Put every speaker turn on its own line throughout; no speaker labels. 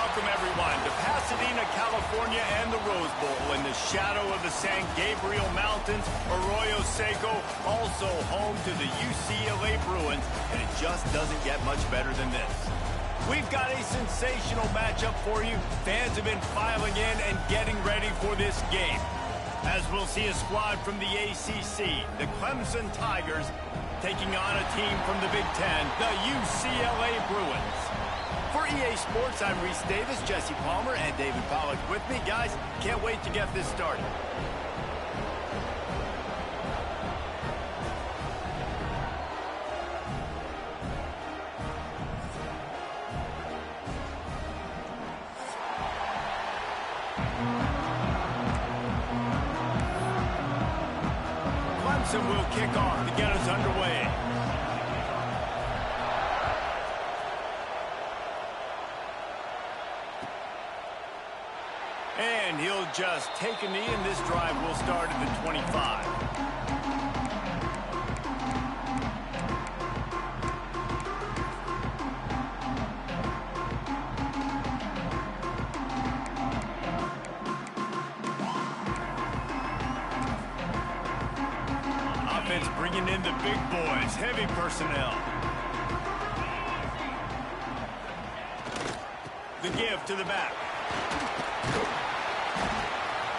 Welcome, everyone, to Pasadena, California, and the Rose Bowl. In the shadow of the San Gabriel Mountains, Arroyo Seco, also home to the UCLA Bruins, and it just doesn't get much better than this. We've got a sensational matchup for you. Fans have been filing in and getting ready for this game. As we'll see a squad from the ACC, the Clemson Tigers, taking on a team from the Big Ten, the UCLA Bruins. For EA Sports, I'm Reese Davis, Jesse Palmer, and David Pollack with me. Guys, can't wait to get this started. Clemson will kick off to get us underway. And he'll just take a knee, and this drive will start at the 25. Offense bringing in the big boys, heavy personnel. The give to the back.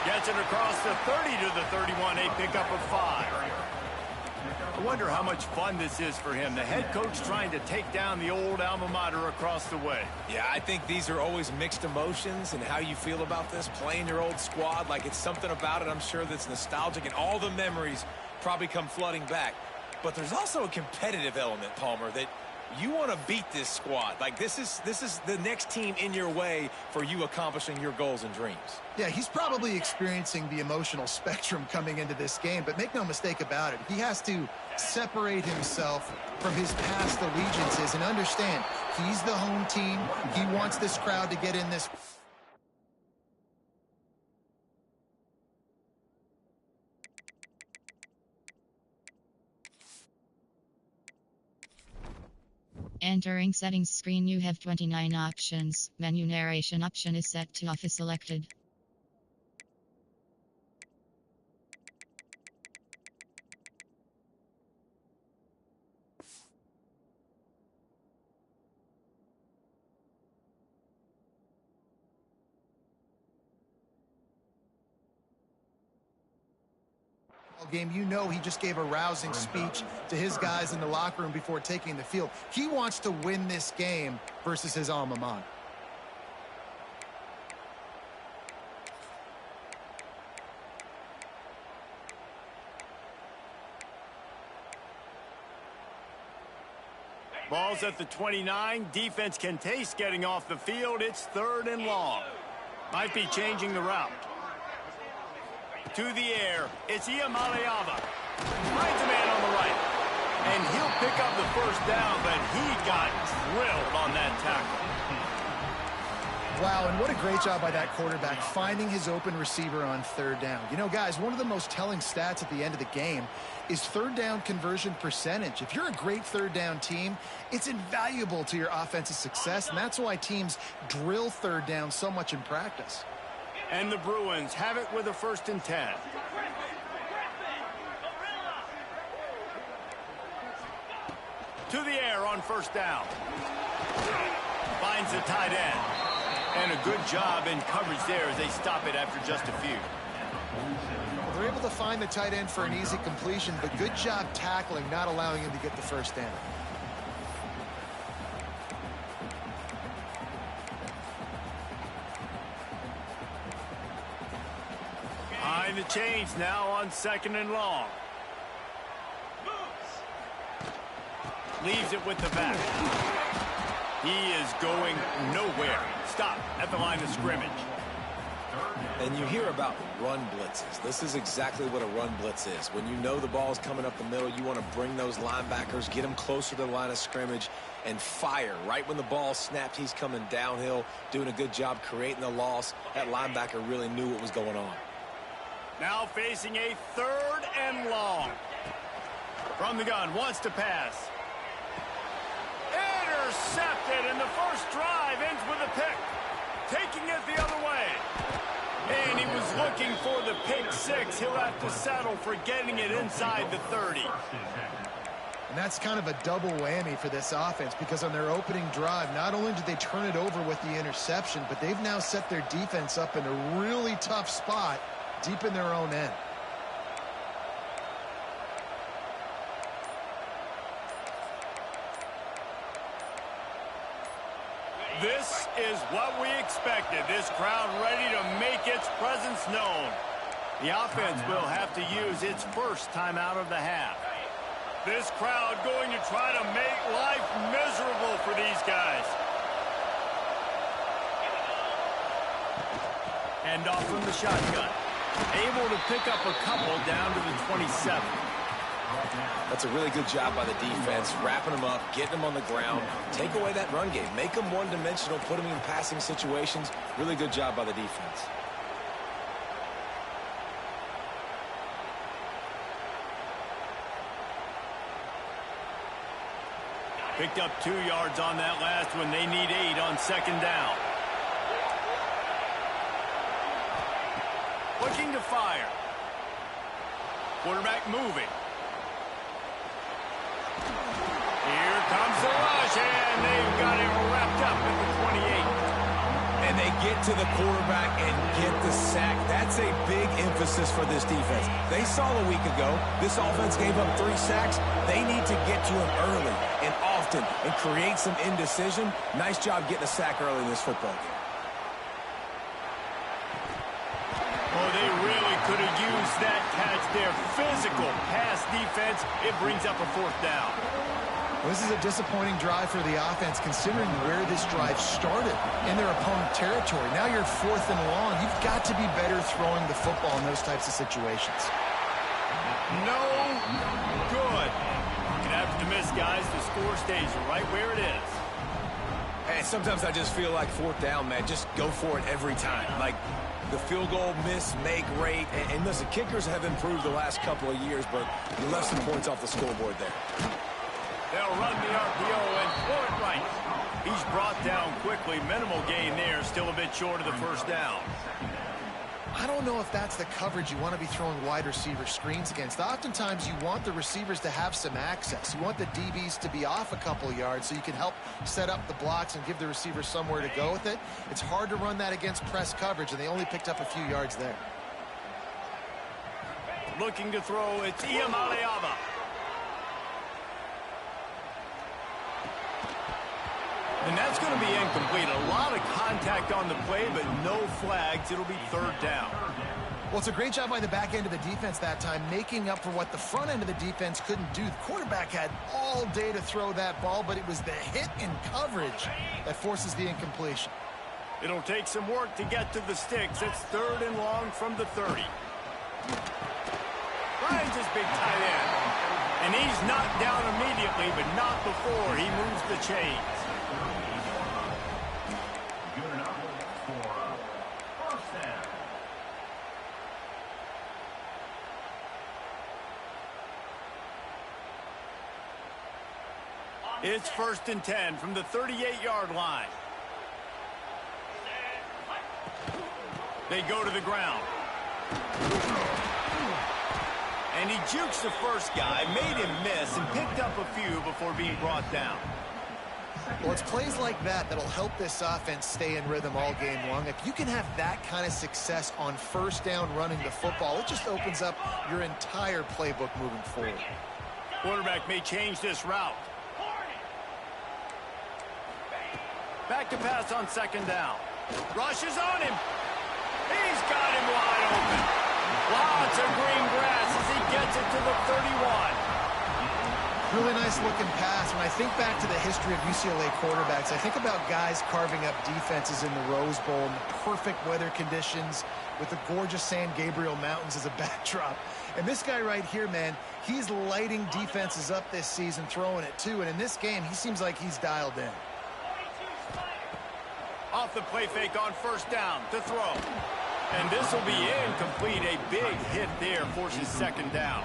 Gets it across the 30 to the 31, a pickup of 5. I wonder how much fun this is for him. The head coach trying to take down the old alma mater across the way.
Yeah, I think these are always mixed emotions and how you feel about this, playing your old squad. Like, it's something about it, I'm sure, that's nostalgic, and all the memories probably come flooding back. But there's also a competitive element, Palmer, that you want to beat this squad. Like, this is the next team in your way for you accomplishing your goals and dreams.
Yeah, he's probably experiencing the emotional spectrum coming into this game, but make no mistake about it. He has to separate himself from his past allegiances and understand he's the home team. He wants this crowd to get in this.
Entering settings screen, you have 29 options. Menu narration option is set to off is selected.
Game, you know, he just gave a rousing speech to his guys in the locker room before taking the field. He wants to win this game versus his alma mater.
Ball's at the 29. Defense can taste getting off the field. It's 3rd and long. Might be changing the route. To the air, it's Iamaleava. Finds a man on the right. And he'll pick up the first down, but he got drilled on that tackle.
Wow, and what a great job by that quarterback finding his open receiver on 3rd down. You know, guys, one of the most telling stats at the end of the game is 3rd down conversion percentage. If you're a great 3rd down team, it's invaluable to your offensive success, and that's why teams drill 3rd down so much in practice.
And the Bruins have it with a 1st and 10. To the air on 1st down. Finds the tight end. And a good job in coverage there as they stop it after just a few.
Well, they're able to find the tight end for an easy completion, but good job tackling, not allowing him to get the 1st down.
Behind the chains now on 2nd and long. Leaves it with the back. He is going nowhere. Stop at the line of scrimmage.
And you hear about run blitzes. This is exactly what a run blitz is. When you know the ball is coming up the middle, you want to bring those linebackers, get them closer to the line of scrimmage, and fire. Right when the ball snapped, he's coming downhill, doing a good job creating the loss. That linebacker really knew what was going on.
Now facing a 3rd and long. From the gun, wants to pass. Intercepted, and the first drive ends with a pick. looking for the pick six. He'll have to settle for getting it inside the 30.
And that's kind of a double whammy for this offense, because on their opening drive, not only did they turn it over with the interception, but they've now set their defense up in a really tough spot deep in their own end.
This is what we expected. This crowd ready to make its presence known. The offense will have to use its first timeout of the half. This crowd going to try to make life miserable for these guys. Hand off from the shotgun. Able to pick up a couple down to the 27.
That's a really good job by the defense, wrapping them up, getting them on the ground. Take away that run game. Make them one-dimensional, put them in passing situations. Really good job by the defense.
Picked up 2 yards on that last one. They need 8 on second down. Looking to fire. Quarterback moving. Here comes the rush, and they've got him wrapped up at the 28.
And they get to the quarterback and get the sack. That's a big emphasis for this defense. They saw a week ago this offense gave up 3 sacks. They need to get to him early and often and create some indecision. Nice job getting a sack early in this football game.
Oh, they really could have used that catch there. Physical pass defense. It brings up a 4th down.
Well, this is a disappointing drive for the offense, considering where this drive started, in their opponent territory. Now you're 4th and long. You've got to be better throwing the football in those types of situations.
No good. And after the miss, guys, the score stays right where it is.
And sometimes I just feel like 4th down, man. Just go for it every time. Like the field goal miss, make rate. And listen, kickers have improved the last couple of years, but you left some points off the scoreboard there.
They'll run the RPO and pull it right. He's brought down quickly. Minimal gain there. Still a bit short of the 1st down.
I don't know if that's the coverage you want to be throwing wide receiver screens against. Oftentimes, you want the receivers to have some access. You want the DBs to be off a couple of yards so you can help set up the blocks and give the receiver somewhere to go with it. It's hard to run that against press coverage, and they only picked up a few yards there.
Looking to throw, it's Iamaleava. And that's going to be incomplete. A lot of contact on the play, but no flags. It'll be 3rd down.
Well, it's a great job by the back end of the defense that time, making up for what the front end of the defense couldn't do. The quarterback had all day to throw that ball, but it was the hit in coverage that forces the incompletion.
It'll take some work to get to the sticks. It's 3rd and long from the 30. Finds his big tight end. And he's knocked down immediately, but not before he moves the chains. It's 1st and 10 from the 38-yard line. They go to the ground. And he jukes the first guy, made him miss, and picked up a few before being brought down.
Well, it's plays like that that'll help this offense stay in rhythm all game long. If you can have that kind of success on 1st down running the football, it just opens up your entire playbook moving forward.
Quarterback may change this route. Back to pass on 2nd down. Rushes on him. He's got him wide open. Lots of green grass as he gets it to the 31.
Really nice looking pass. When I think back to the history of UCLA quarterbacks, I think about guys carving up defenses in the Rose Bowl in the perfect weather conditions with the gorgeous San Gabriel Mountains as a backdrop. And this guy right here, man, he's lighting defenses up this season, throwing it too. And in this game, he seems like he's dialed in.
Off the play fake on 1st down to throw. And this will be incomplete. A big hit there forces 2nd down.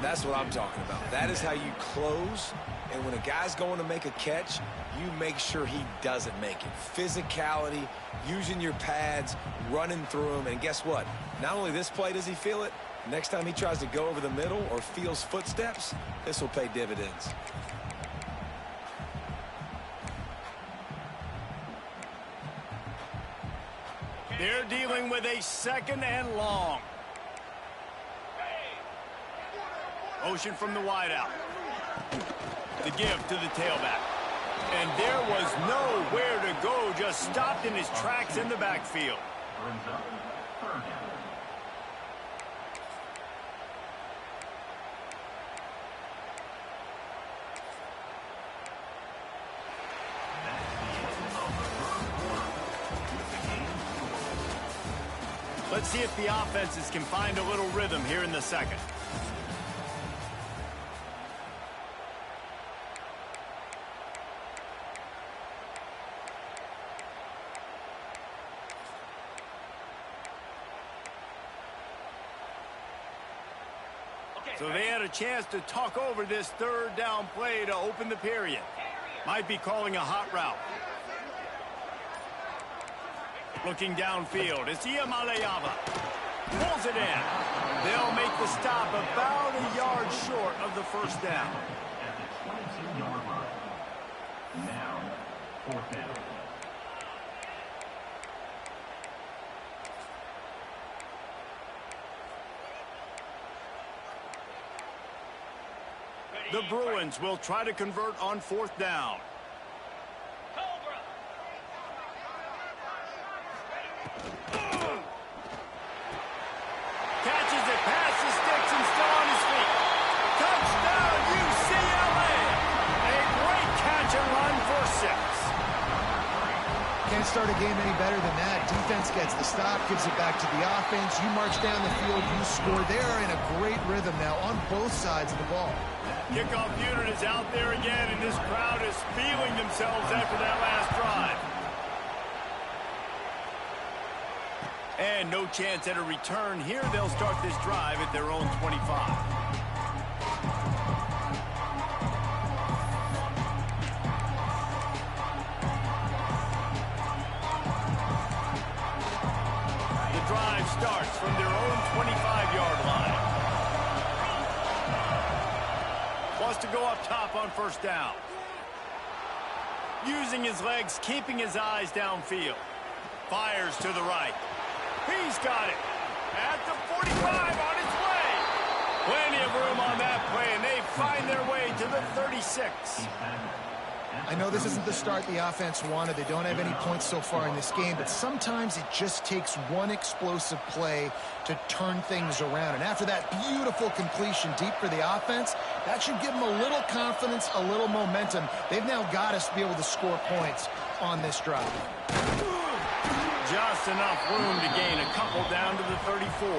That's what I'm talking about. That is how you close. And when a guy's going to make a catch, you make sure he doesn't make it. Physicality, using your pads, running through them, and guess what? Not only this play does he feel it, next time he tries to go over the middle or feels footsteps, this will pay dividends.
They're dealing with a 2nd and long. Motion from the wideout. The give to the tailback. And there was nowhere to go, just stopped in his tracks in the backfield. Let's see if the offenses can find a little rhythm here in the 2nd. So they had a chance to talk over this 3rd down play to open the period. Might be calling a hot route. Looking downfield, it's Iamalayava. Pulls it in. They'll make the stop about a yard short of the 1st down.
Now, 4th down.
The Bruins will try to convert on 4th down. Catches it past the sticks and still on his feet. Touchdown, UCLA! A great catch and run for 6.
Can't start a game any better than that. Defense gets the stop, gives it back to the offense. You march down the field, you score. They are in a great rhythm now on both sides of the ball.
Kickoff unit is out there again, and this crowd is feeling themselves after that last drive. And no chance at a return here. They'll start this drive at their own 25. The drive starts from their own 25-yard line. Wants to go up top on 1st down. Using his legs, keeping his eyes downfield. Fires to the right. He's got it. At the 45 on its way. Plenty of room on that play, and they find their way to the 36.
I know this isn't the start the offense wanted. They don't have any points so far in this game, but sometimes it just takes one explosive play to turn things around. And after that beautiful completion deep for the offense, that should give them a little confidence, a little momentum. They've now got us to be able to score points on this drive.
Just enough room to gain a couple down to the 34.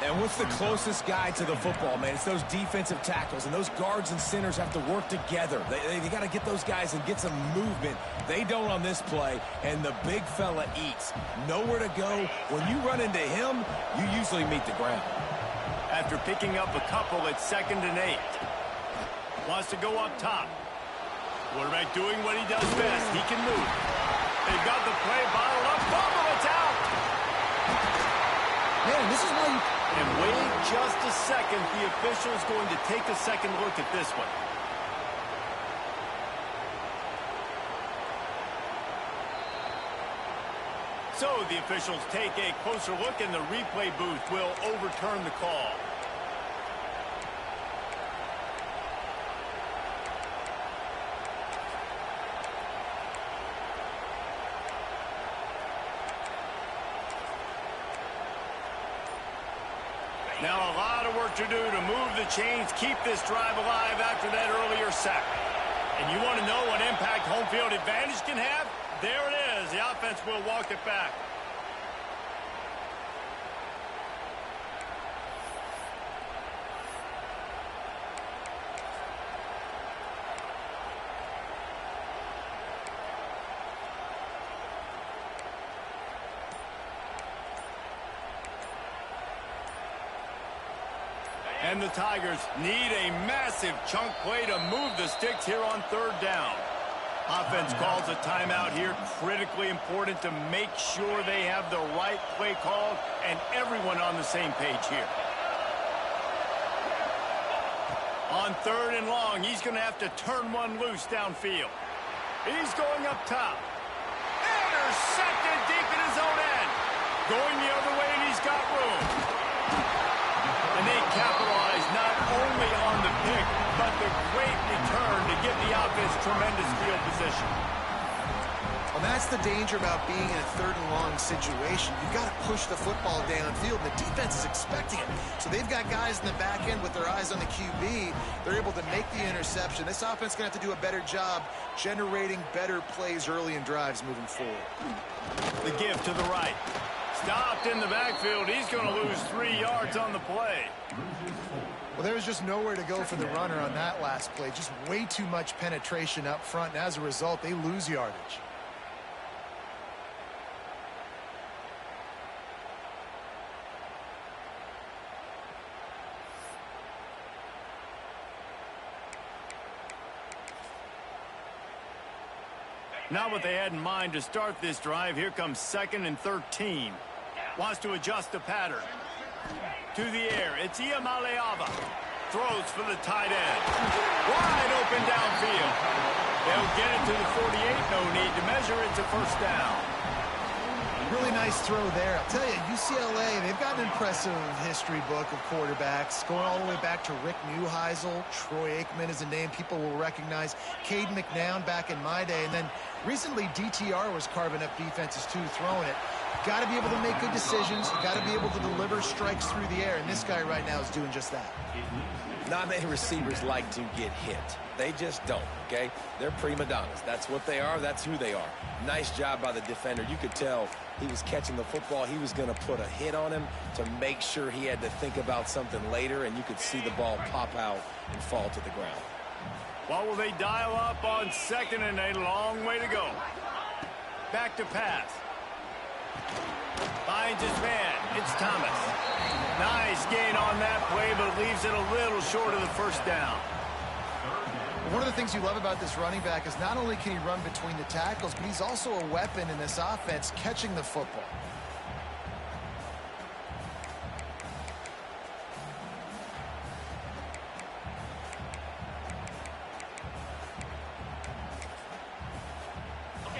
And what's the closest guy to the football, man? It's those defensive tackles, and those guards and centers have to work together. They got to get those guys and get some movement. They don't on this play, and the big fella eats. Nowhere to go. When you run into him, you usually meet the ground.
After picking up a couple at 2nd and 8. Wants to go up top. Quarterback doing what he does best. He can move. They've got the play bottled up. Bubble, it's out.
Man, this is why you...
And wait just a second. The official's going to take a second look at this one. So the officials take a closer look, and the replay booth will overturn the call. Now a lot of work to do to move the chains, keep this drive alive after that earlier sack. And you want to know what impact home field advantage can have? There it is. The offense will walk it back. And the Tigers need a massive chunk play to move the sticks here on third down. Offense calls a timeout here. Critically important to make sure they have the right play called and everyone on the same page here. On third and long, he's going to have to turn one loose downfield. He's going up top. Intercepted deep in his own end. Going the other way, and he's got room. And they capitalize not only on the pick, but the great return to give the offense tremendous field position.
Well, that's the danger about being in a third and long situation. You've got to push the football downfield, and the defense is expecting it. So they've got guys in the back end with their eyes on the QB. They're able to make the interception. This offense is going to have to do a better job generating better plays early in drives moving forward.
The give to the right. Stopped in the backfield. He's going to lose 3 yards on the play.
Well, there was just nowhere to go for the runner on that last play. Just way too much penetration up front, and as a result, they lose yardage.
Not what they had in mind to start this drive. Here comes 2nd and 13. Wants to adjust the pattern. To the air, it's Iamaleava. Throws for the tight end. Wide open downfield. They'll get it to the 48. No need to measure. It's a first down.
Really nice throw there. I'll tell you, UCLA, they've got an impressive history book of quarterbacks, going all the way back to Rick Neuheisel. Troy Aikman is a name people will recognize. Cade McNown back in my day. And then recently, DTR was carving up defenses, too, throwing it. Got to be able to make good decisions. Got to be able to deliver strikes through the air. And this guy right now is doing just that.
Not many receivers like to get hit. They just don't, okay? They're prima donnas. That's what they are. That's who they are. Nice job by the defender. You could tell he was catching the football. He was going to put a hit on him to make sure he had to think about something later, and you could see the ball pop out and fall to the ground.
What will they dial up on 2nd and a long way to go? Back to pass. Finds his man. It's Thomas. Nice gain on that play, but leaves it a little short of the first down.
One of the things you love about this running back is not only can he run between the tackles, but he's also a weapon in this offense catching the football.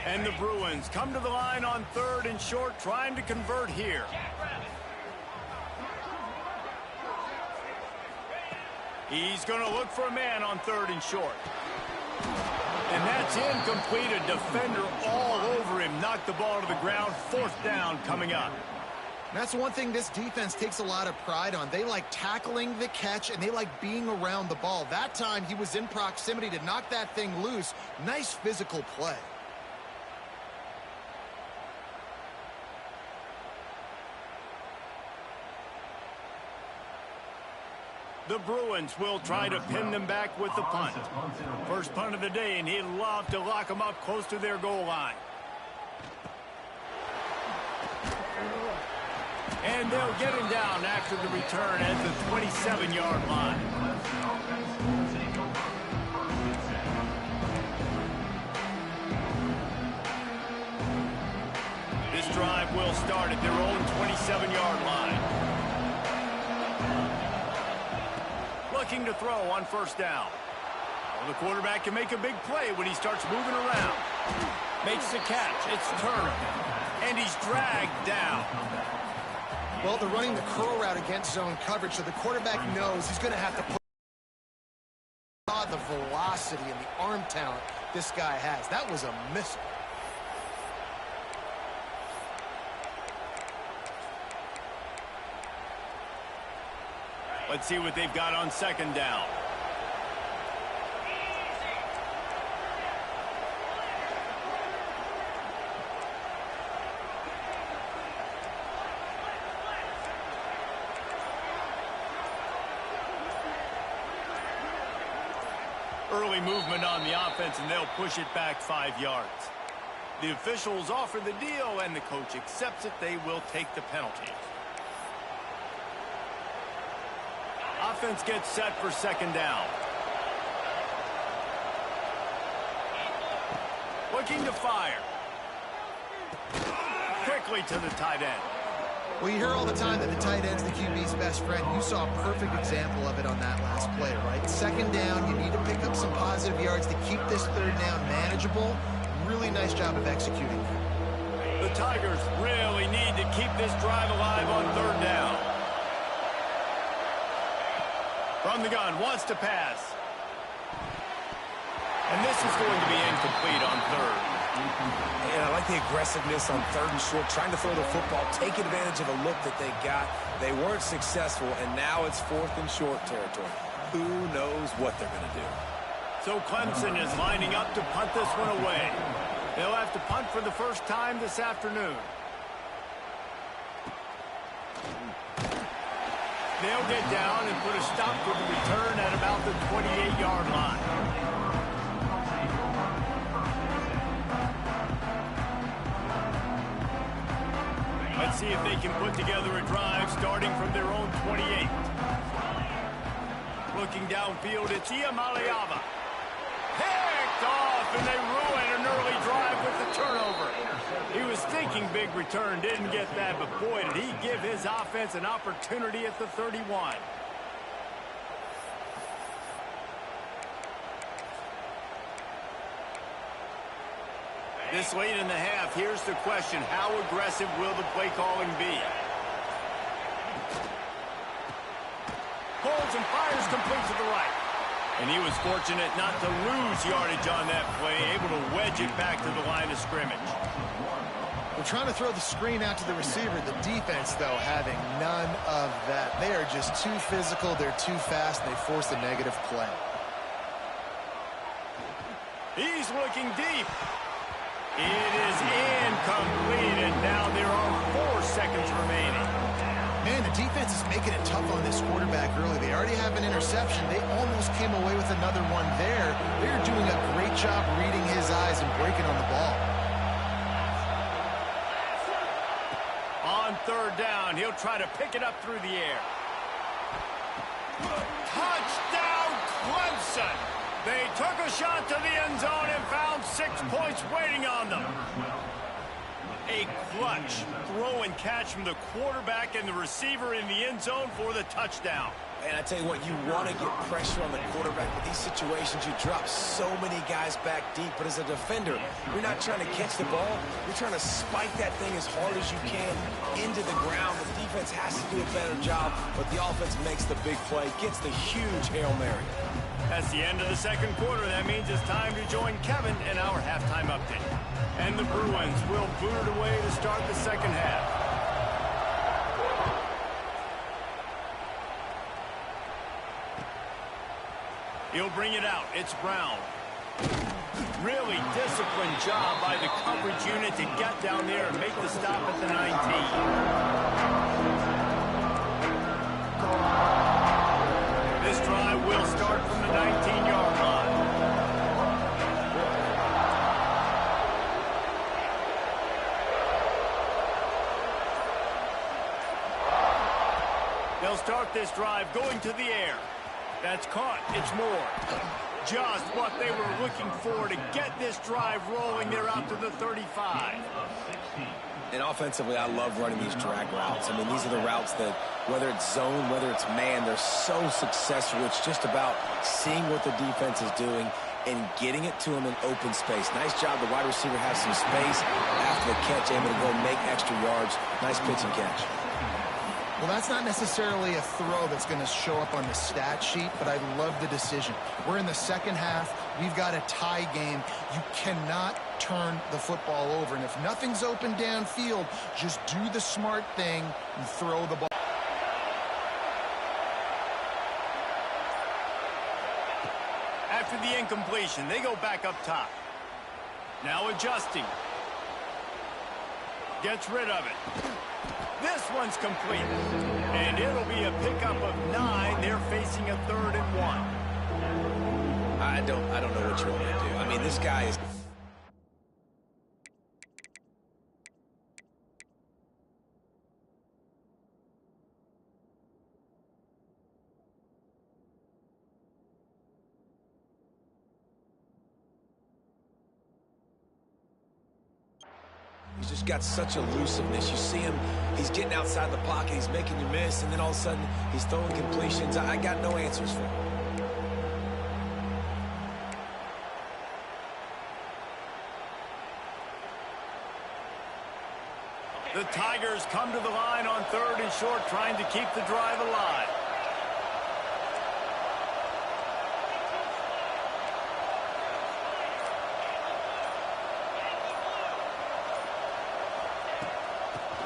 And the Bruins come to the line on 3rd and short, trying to convert here. He's going to look for a man on 3rd and short. And that's incomplete. A defender all over him. Knocked the ball to the ground. 4th down coming up.
That's one thing this defense takes a lot of pride on. They like tackling the catch, and they like being around the ball. That time, he was in proximity to knock that thing loose. Nice physical play.
The Bruins will try to pin them back with the punt. First punt of the day, and he'd love to lock them up close to their goal line. And they'll get him down after the return at the 27-yard line. This drive will start at their own 27-yard line. Looking to throw on 1st down. Well, the quarterback can make a big play when he starts moving around. Makes the catch. It's Turner. And he's dragged down.
Well, they're running the curl route against zone coverage, so the quarterback knows he's going to have to put the velocity and the arm talent this guy has. That was a missile.
Let's see what they've got on 2nd down. Early movement on the offense, and they'll push it back 5 yards. The officials offer the deal, and the coach accepts it. They will take the penalty. offense gets set for second down. Looking to fire. Quickly to the tight end.
Well, you hear all the time that the tight end's the QB's best friend. You saw a perfect example of it on that last play, right? Second down, you need to pick up some positive yards to keep this third down manageable. Really nice job of executing.
The Tigers really need to keep this drive alive on third down. From the gun, wants to pass. And this is going to be incomplete on third.
And I like the aggressiveness on third and short, trying to throw the football, take advantage of a look that they got. They weren't successful, and now it's fourth and short territory. Who knows what they're going to do?
So Clemson is lining up to punt this one away. They'll have to punt for the first time this afternoon. They'll get down and put a stop to the return at about the 28-yard line. Let's see if they can put together a drive starting from their own 28. Looking downfield, it's Iamaleava. Picked off, and they ruin an early drive with the turnover. He was thinking big return, didn't get that, but boy, did he give his offense an opportunity at the 31. This late in the half, here's the question. How aggressive will the play calling be? Holds and fires complete to the right. And he was fortunate not to lose yardage on that play, able to wedge it back to the line of scrimmage.
We're trying to throw the screen out to the receiver. The defense, though, having none of that. They are just too physical. They're too fast. They force a negative play.
He's looking deep. It is incomplete, and now there are 4 seconds remaining.
Man, the defense is making it tough on this quarterback early. They already have an interception. They almost came away with another one there. They're doing a great job reading his eyes and breaking on the ball.
On third down, he'll try to pick it up through the air. Touchdown, Clemson! They took a shot to the end zone and found 6 points waiting on them. A clutch throw and catch from the quarterback and the receiver in the end zone for the touchdown.
And I tell you what, you want to get pressure on the quarterback. With these situations, you drop so many guys back deep. But as a defender, you're not trying to catch the ball. You're trying to spike that thing as hard as you can into the ground. The defense has to do a better job, but the offense makes the big play, gets the huge Hail Mary.
That's the end of the second quarter. That means it's time to join Kevin in our halftime update. And the Bruins will boot it away to start the second half. He'll bring it out. It's Brown. Really disciplined job by the coverage unit to get down there and make the stop at the 19. This drive will start from the 19-yard line. They'll start this drive going to the air. That's caught. It's Moore. Just what they were looking for to get this drive rolling. They're out to the 35.
And offensively, I love running these drag routes. I mean, these are the routes that, whether it's zone, whether it's man, they're so successful. It's just about seeing what the defense is doing and getting it to them in open space. Nice job. The wide receiver has some space after the catch, able to go make extra yards. Nice pitch and catch.
Well, that's not necessarily a throw that's going to show up on the stat sheet, but I love the decision. We're in the second half. We've got a tie game. You cannot turn the football over. And if nothing's open downfield, just do the smart thing and throw the ball.
After the incompletion, they go back up top. Now adjusting. Gets rid of it. This one's complete. And it'll be a pickup of 9. They're facing a 3rd and 1.
I don't know what you want to do. I mean, this guy is... He's just got such elusiveness. You see him, he's getting outside the pocket, he's making you miss, and then all of a sudden, he's throwing completions. I got no answers for him.
The Tigers come to the line on 3rd and short, trying to keep the drive alive.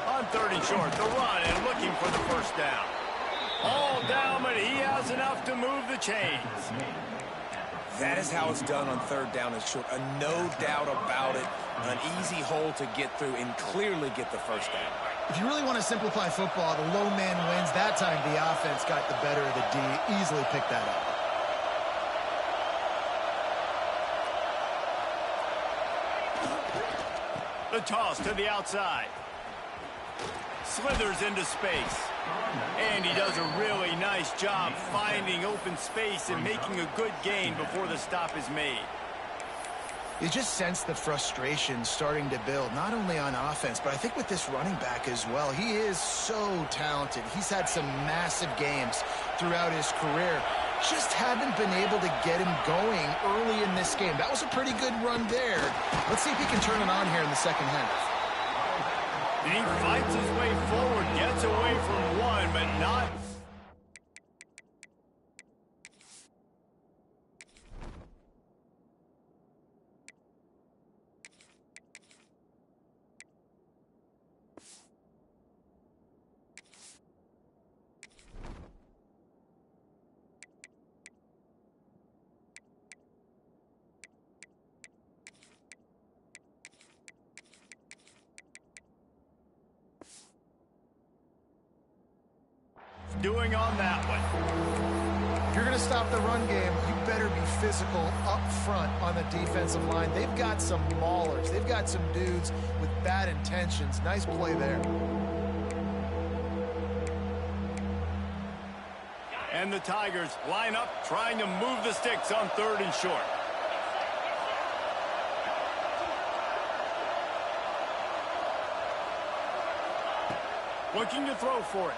On 3rd and short, the run and looking for the first down. All down, but he has enough to move the chains.
That is how it's done on 3rd down and short. No doubt about it. An easy hole to get through and clearly get the first down.
If you really want to simplify football, the low man wins. That time the offense got the better of the D. Easily picked that up.
The toss to the outside. Slithers into space. And he does a really nice job finding open space and making a good gain before the stop is made.
You just sense the frustration starting to build, not only on offense, but I think with this running back as well. He is so talented. He's had some massive games throughout his career. Just haven't been able to get him going early in this game. That was a pretty good run there. Let's see if he can turn it on here in the second half.
And he fights his way forward, gets away from one, but not. Doing on that one.
If you're going to stop the run game, you better be physical up front on the defensive line. They've got some maulers. They've got some dudes with bad intentions. Nice play there.
And the Tigers line up, trying to move the sticks on 3rd and short. Looking to throw for it.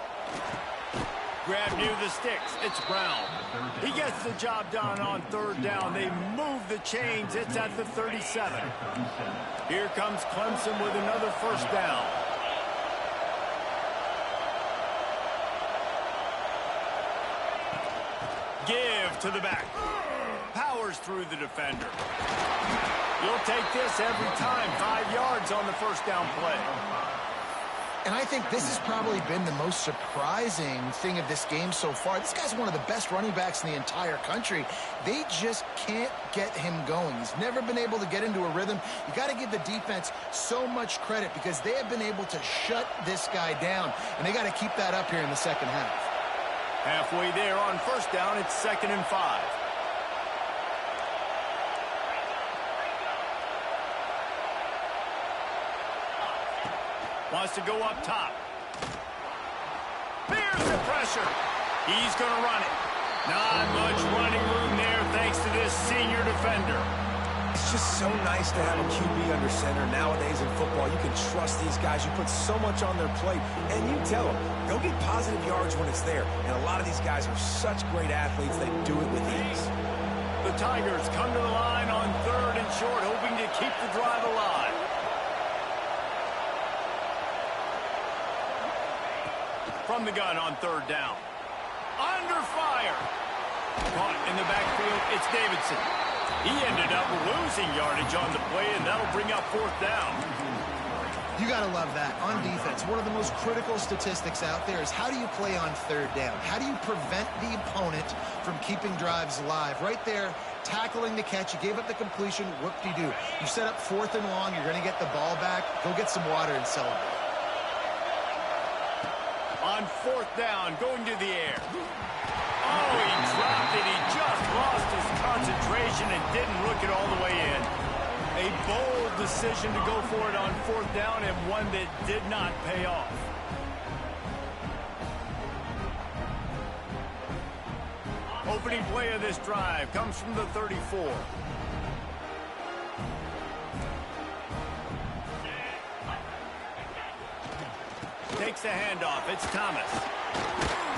Grab near the sticks. It's Brown. He gets the job done on 3rd down. They move the chains. It's at the 37. Here comes Clemson with another first down. Give to the back. Powers through the defender. You'll take this every time. 5 yards on the first down play.
And I think this has probably been the most surprising thing of this game so far. This guy's one of the best running backs in the entire country. They just can't get him going. He's never been able to get into a rhythm. You got to give the defense so much credit because they have been able to shut this guy down. And they got to keep that up here in the second half.
Halfway there on first down, it's 2nd and 5. Wants to go up top. There's the pressure. He's going to run it. Not much running room there thanks to this senior defender.
It's just so nice to have a QB under center. Nowadays in football, you can trust these guys. You put so much on their plate, and you tell them, they'll get positive yards when it's there. And a lot of these guys are such great athletes, they do it with ease.
The Tigers come to the line on 3rd and short, hoping to keep the drive alive. From the gun on 3rd down. Under fire. Caught in the backfield, it's Davidson. He ended up losing yardage on the play, and that'll bring up 4th down.
You got to love that. On defense, one of the most critical statistics out there is how do you play on 3rd down? How do you prevent the opponent from keeping drives alive? Right there, tackling the catch. You gave up the completion. Whoop-de-doo. You set up 4th and long. You're going to get the ball back. Go get some water and celebrate.
On 4th down, going to the air. Oh, he dropped it. He just lost his concentration and didn't look it all the way in. A bold decision to go for it on 4th down and one that did not pay off. Opening play of this drive comes from the 34. fakes the handoff. It's Thomas.